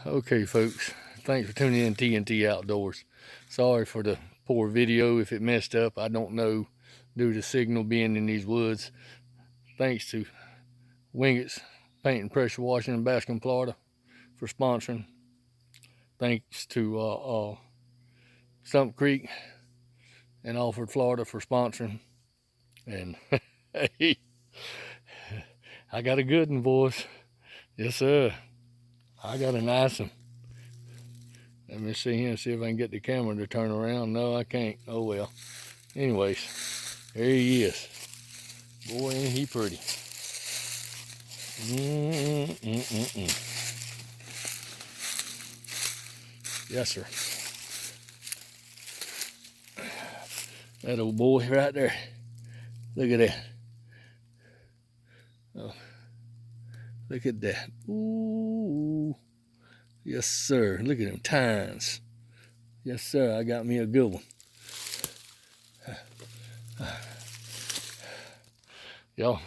Okay, folks, thanks for tuning in TNT Outdoors. Sorry for the poor video if it messed up. I don't know, due to signal being in these woods. Thanks to Wingett's Paint and Pressure Washing in Bascom, Florida for sponsoring. Thanks to Stump Creek in Alford, Florida for sponsoring. And hey, I got a good one, boys. Yes, sir. I got a nice one. Let me see here and see if I can get the camera to turn around. No, I can't. Oh well. Anyways, there he is. Boy, ain't he pretty. Yes, sir. That old boy right there. Look at that. Oh, look at that. Ooh. Yes, sir. Look at them tines. Yes, sir. I got me a good one. Y'all.